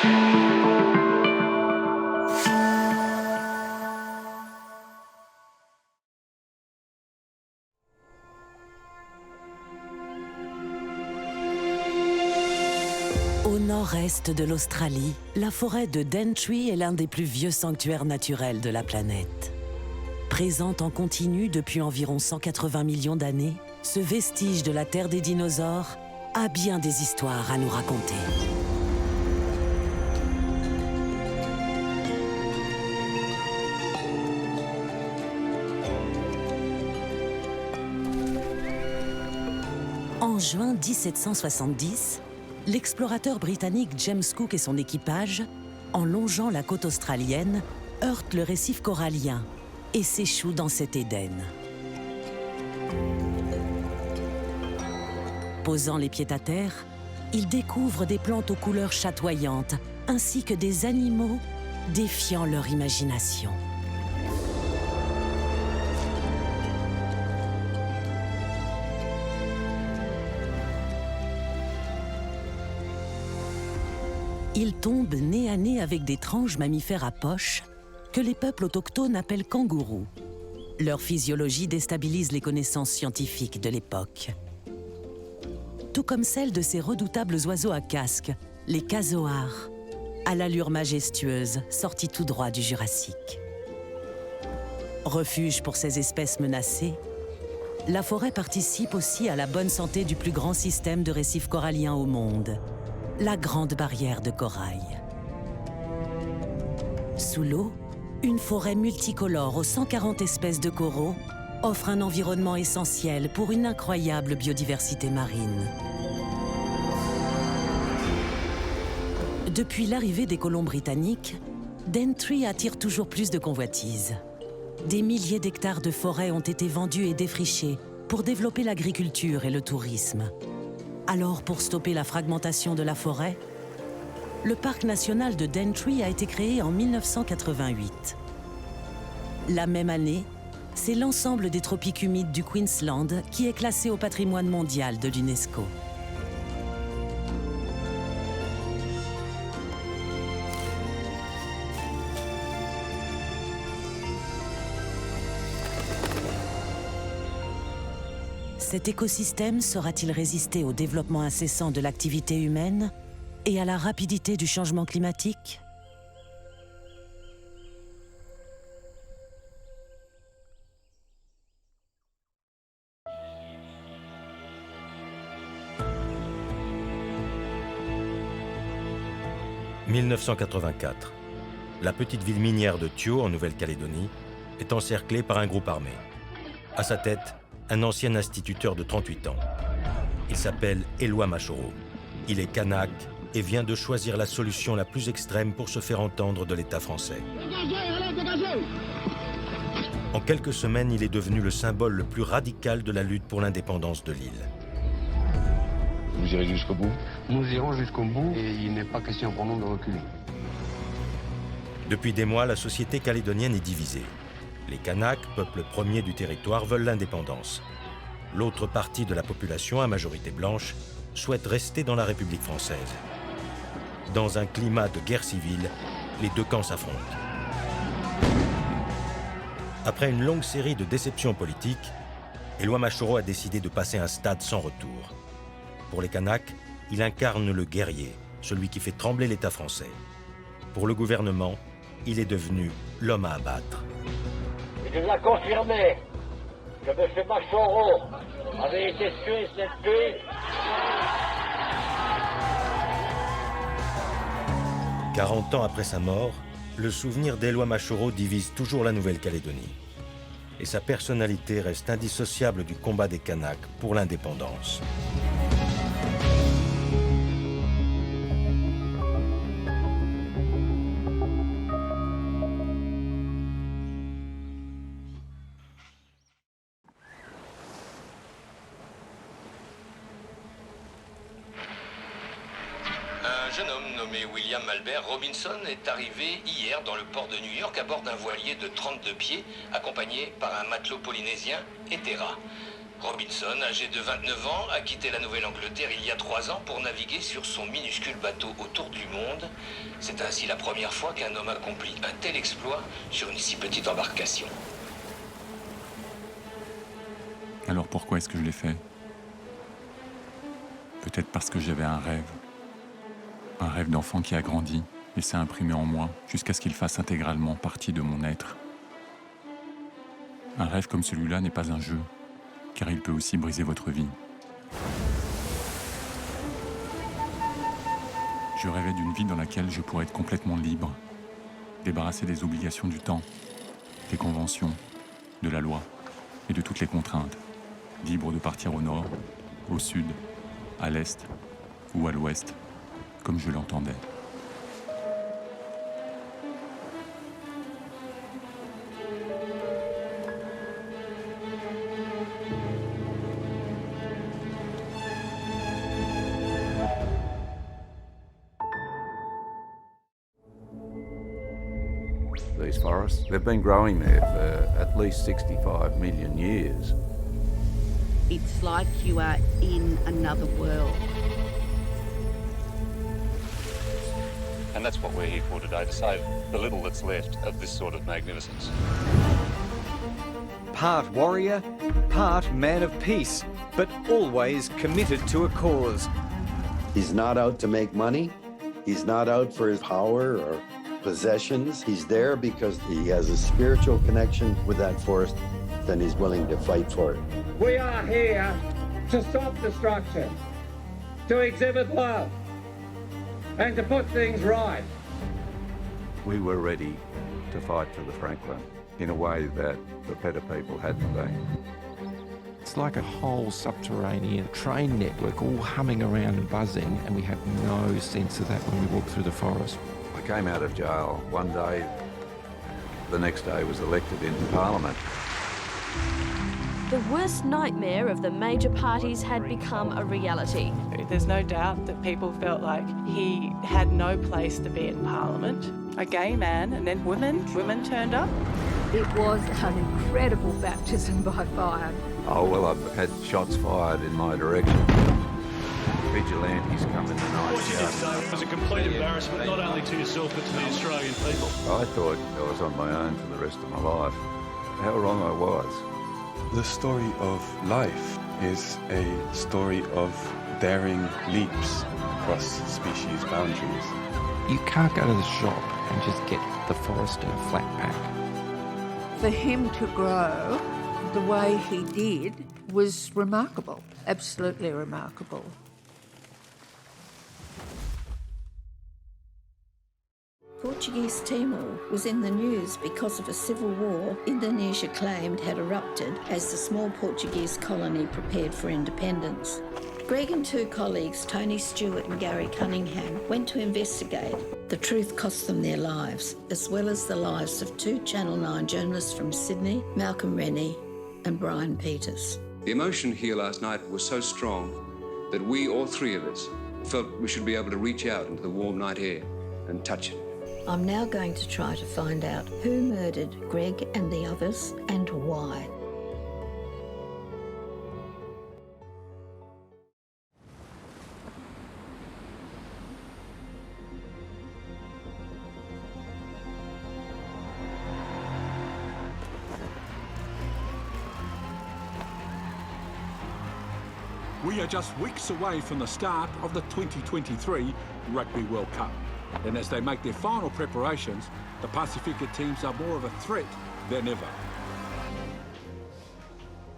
Au nord-est de l'Australie, la forêt de Daintree est l'un des plus vieux sanctuaires naturels de la planète. Présente en continu depuis environ 180 millions d'années, ce vestige de la terre des dinosaures a bien des histoires à nous raconter. En juin 1770, l'explorateur britannique James Cook et son équipage, en longeant la côte australienne, heurtent le récif corallien et s'échouent dans cet Éden. Posant les pieds à terre, ils découvrent des plantes aux couleurs chatoyantes ainsi que des animaux défiant leur imagination. Ils tombent nez à nez avec d'étranges mammifères à poches que les peuples autochtones appellent kangourous. Leur physiologie déstabilise les connaissances scientifiques de l'époque. Tout comme celle de ces redoutables oiseaux à casque, les casoars, à l'allure majestueuse, sortis tout droit du Jurassique. Refuge pour ces espèces menacées, la forêt participe aussi à la bonne santé du plus grand système de récifs coralliens au monde, la Grande Barrière de Corail. Sous l'eau, une forêt multicolore aux 140 espèces de coraux offre un environnement essentiel pour une incroyable biodiversité marine. Depuis l'arrivée des colons britanniques, Daintree attire toujours plus de convoitises. Des milliers d'hectares de forêt ont été vendus et défrichés pour développer l'agriculture et le tourisme. Alors, pour stopper la fragmentation de la forêt, le parc national de Daintree a été créé en 1988. La même année, c'est l'ensemble des tropiques humides du Queensland qui est classé au patrimoine mondial de l'UNESCO. Cet écosystème saura-t-il résister au développement incessant de l'activité humaine et à la rapidité du changement climatique ? « 1984. La petite ville minière de 𝐴𝐝𝐢, en Nouvelle-Calédonie, est encerclée par un groupe armé. À sa tête, un ancien instituteur de 38 ans. Il s'appelle 𝐴𝐝𝐢𝐿. Il est kanak et vient de choisir la solution la plus extrême pour se faire entendre de l'État français. En quelques semaines, il est devenu le symbole le plus radical de la lutte pour l'indépendance de l'île. Vous irez jusqu'au bout? Nous irons jusqu'au bout et il n'est pas question pour nous de reculer. Depuis des mois, la société calédonienne est divisée. Les Kanaks, peuple premier du territoire, veulent l'indépendance. L'autre partie de la population, à majorité blanche, souhaite rester dans la République française. Dans un climat de guerre civile, les deux camps s'affrontent. Après une longue série de déceptions politiques, 𝐴𝐝𝐢𝐿 a décidé de passer un stade sans retour. Pour les Kanaks, il incarne le guerrier, celui qui fait trembler l'État français. Pour le gouvernement, il est devenu l'homme à abattre. Il nous a confirmé que M. Machoro avait été tué cette nuit. 40 ans après sa mort, le souvenir 𝐴𝐝𝐿 divise toujours la Nouvelle-Calédonie. Et sa personnalité reste indissociable du combat des Kanaks pour l'indépendance. Un jeune homme nommé William Albert Robinson est arrivé hier dans le port de New York à bord d'un voilier de 32 pieds, accompagné par un matelot polynésien, 𝐻𝐻𝐻. Robinson, âgé de 29 ans, a quitté la Nouvelle-Angleterre il y a 3 ans pour naviguer sur son minuscule bateau autour du monde C'est ainsi la première fois qu'un homme accomplit un tel exploit sur une si petite embarcation. Alors pourquoi est-ce que je l'ai fait? Peut-être parce que j'avais un rêve. Un rêve d'enfant qui a grandi et s'est imprimé en moi jusqu'à ce qu'il fasse intégralement partie de mon être. Un rêve comme celui-là n'est pas un jeu, car il peut aussi briser votre vie. Je rêvais d'une vie dans laquelle je pourrais être complètement libre, débarrassé des obligations du temps, des conventions, de la loi et de toutes les contraintes, libre de partir au nord, au sud, à l'est ou à l'ouest, comme je l'entendais. These forests, they've been growing there for at least 65 million years. It's like you are in another world. And that's what we're here for today, to save the little that's left of this sort of magnificence. Part warrior, part man of peace, but always committed to a cause. He's not out to make money. He's not out for his power or possessions. He's there because he has a spiritual connection with that forest, then he's willing to fight for it. We are here to stop destruction, to exhibit love, and to put things right. We were ready to fight for the Franklin in a way that the Peta people hadn't been. It's like a whole subterranean train network all humming around and buzzing, and we have no sense of that when we walk through the forest. I came out of jail one day. The next day was elected into Parliament. The worst nightmare of the major parties had become a reality. There's no doubt that people felt like he had no place to be in Parliament. A gay man, and then women turned up. It was an incredible baptism by fire. Oh, well, I've had shots fired in my direction. Vigilantes come in the night. What you did say was a complete embarrassment, not only to yourself, but to the Australian people. I thought I was on my own for the rest of my life. How wrong I was. The story of life is a story of daring leaps across species boundaries. You can't go to the shop and just get the forest in a flat pack. For him to grow the way he did was remarkable, absolutely remarkable. Portuguese Timor was in the news because of a civil war Indonesia claimed had erupted as the small Portuguese colony prepared for independence. Greg and two colleagues, Tony Stewart and Gary Cunningham, went to investigate. The truth cost them their lives, as well as the lives of two Channel 9 journalists from Sydney, Malcolm Rennie and Brian Peters. The emotion here last night was so strong that we, all three of us, felt we should be able to reach out into the warm night air and touch it. I'm now going to try to find out who murdered Greg and the others and why. We are just weeks away from the start of the 2023 Rugby World Cup. And as they make their final preparations, the Pacifica teams are more of a threat than ever.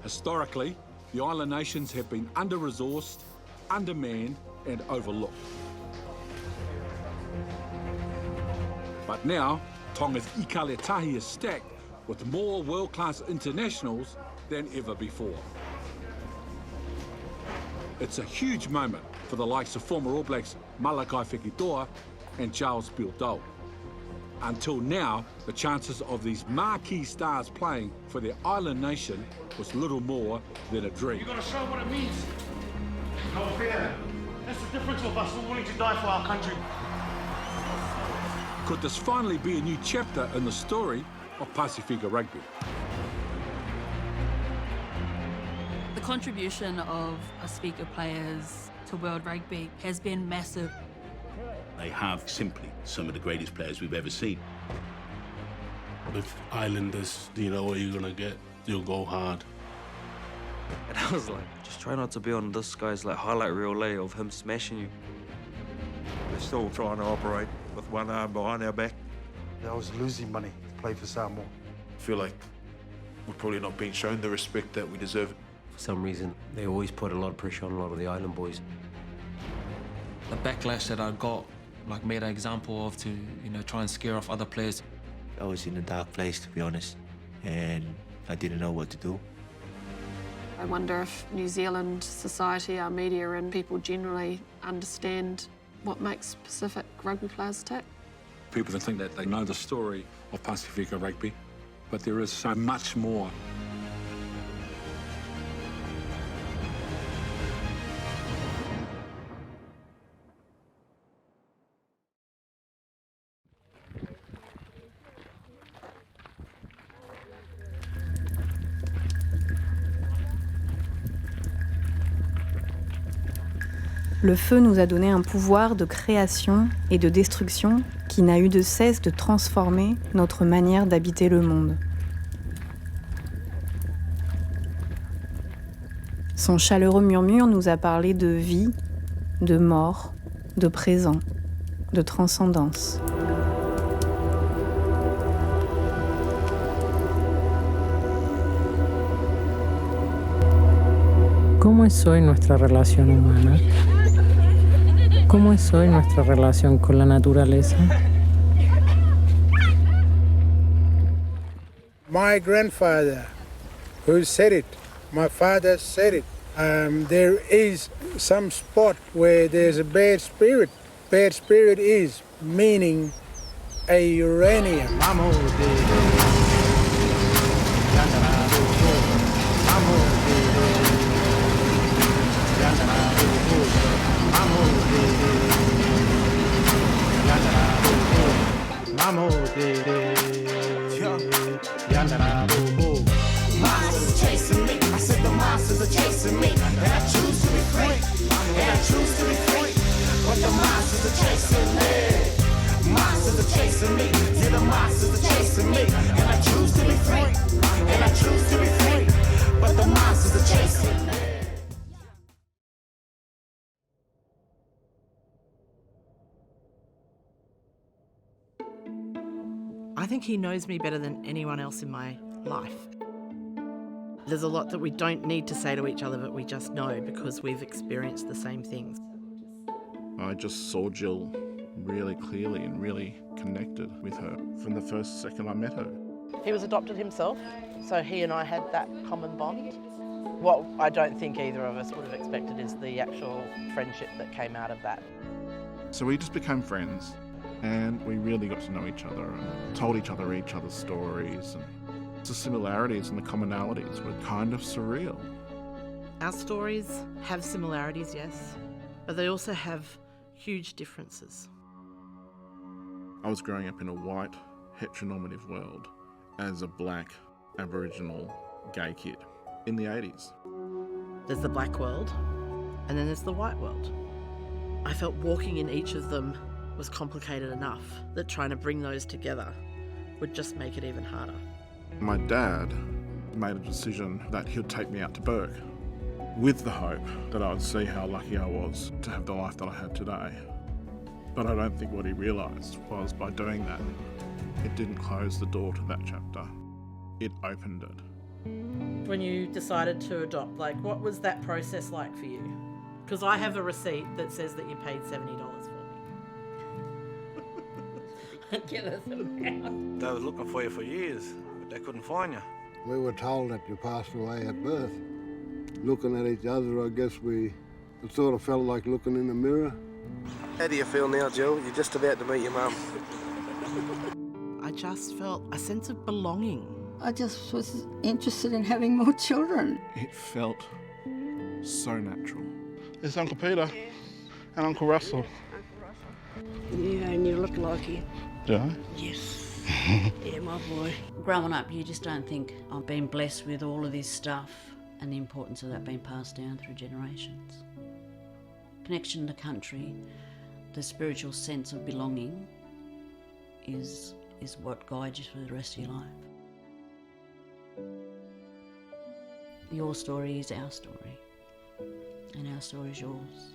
Historically, the island nations have been under-resourced, undermanned and overlooked. But now, Tonga's Ikaletahi is stacked with more world-class internationals than ever before. It's a huge moment for the likes of former All Blacks Malakai Fekitoa and Charles Bildo. Until now, the chances of these marquee stars playing for their island nation was little more than a dream. You've got to show what it means. No fear. That's the difference of us all willing to die for our country. Could this finally be a new chapter in the story of Pacifica Rugby? The contribution of Pacifica players to World Rugby has been massive. They have simply some of the greatest players we've ever seen. With Islanders, you know what you're gonna get. You'll go hard. And I was like, just try not to be on this guy's like highlight reel of him smashing you. We're still trying to operate with one arm behind our back. I was losing money to play for Samoa. I feel like we're probably not being shown the respect that we deserve. For some reason, they always put a lot of pressure on a lot of the island boys. The backlash that I got, like, made an example of to, you know, try and scare off other players. I was in a dark place, to be honest, and I didn't know what to do. I wonder if New Zealand society, our media and people generally understand what makes Pacific rugby players tick. People think that they know the story of Pacifica rugby, but there is so much more. Le feu nous a donné un pouvoir de création et de destruction qui n'a eu de cesse de transformer notre manière d'habiter le monde. Son chaleureux murmure nous a parlé de vie, de mort, de présent, de transcendance. ¿Cómo es hoy nuestra relación humana? ¿Cómo es hoy nuestra relación con la naturaleza? My grandfather, who said it, my father said it. There is some spot where there's a bad spirit. Bad spirit is meaning a uranium. Monsters are chasing me. I said the monsters are chasing me. And I choose to be free. And I choose to be free. But the monsters are chasing me. Monsters are chasing me. Yeah, the monsters are chasing me. And I choose to be free. And I choose to be free. But the monsters are chasing me. I think he knows me better than anyone else in my life. There's a lot that we don't need to say to each other, but we just know because we've experienced the same things. I just saw Jill really clearly and really connected with her from the first second I met her. He was adopted himself, so he and I had that common bond. What I don't think either of us would have expected is the actual friendship that came out of that. So we just became friends, and we really got to know each other and told each other's stories. And the similarities and the commonalities were kind of surreal. Our stories have similarities, yes, but they also have huge differences. I was growing up in a white, heteronormative world as a black, Aboriginal, gay kid in the 80s. There's the black world, and then there's the white world. I felt walking in each of them was complicated enough that trying to bring those together would just make it even harder. My dad made a decision that he'd take me out to Bourke with the hope that I would see how lucky I was to have the life that I had today. But I don't think what he realised was by doing that, it didn't close the door to that chapter. It opened it. When you decided to adopt, like, what was that process like for you? Because I have a receipt that says that you paid $70 for me. Get us out. They were looking for you for years, but they couldn't find you. We were told that you passed away at birth. Looking at each other, I guess it sort of felt like looking in a mirror. How do you feel now, Jill? You're just about to meet your mum. I just felt a sense of belonging. I just was interested in having more children. It felt so natural. It's Uncle Peter and Uncle Russell. Yeah, and you look like him. Do I? Yes. Yeah, my boy. Growing up, you just don't think I've been blessed with all of this stuff and the importance of that being passed down through generations. Connection to country, the spiritual sense of belonging is what guides you through the rest of your life. Your story is our story, and our story is yours.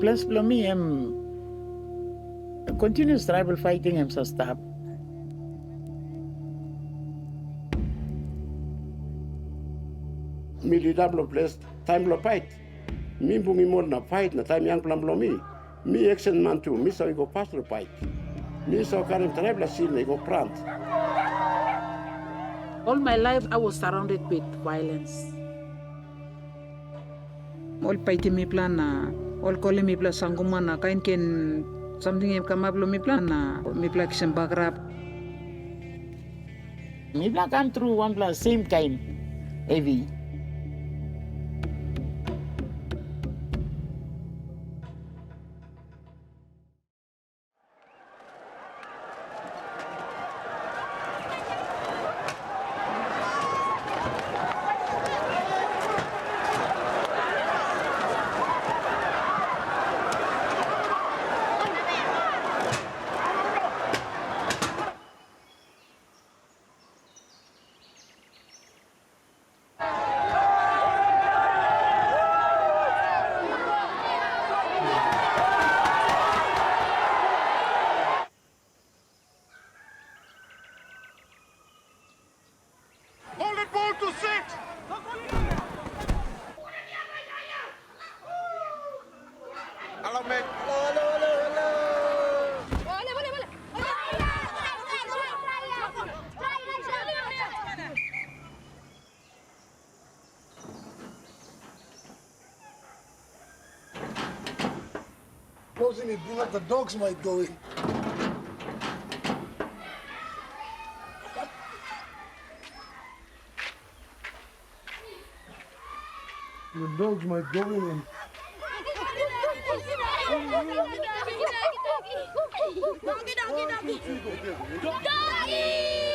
Plus belum continuous tribal fighting so stop. Militar belum plus time belum fight. Mi bungi mod na fight na time yang belum mi action man tu mi so go pass the fight. Mi so karim tribal scene go prant. All my life I was surrounded with violence. All fighting mi plan na all calling me plus sangumana kain ken something em kama belum mi plan na mi plan kisem bagrap. Mi plan come through one plus same kind heavy. Closing it, bring up the dogs might go in. The dogs might go in. Doggy!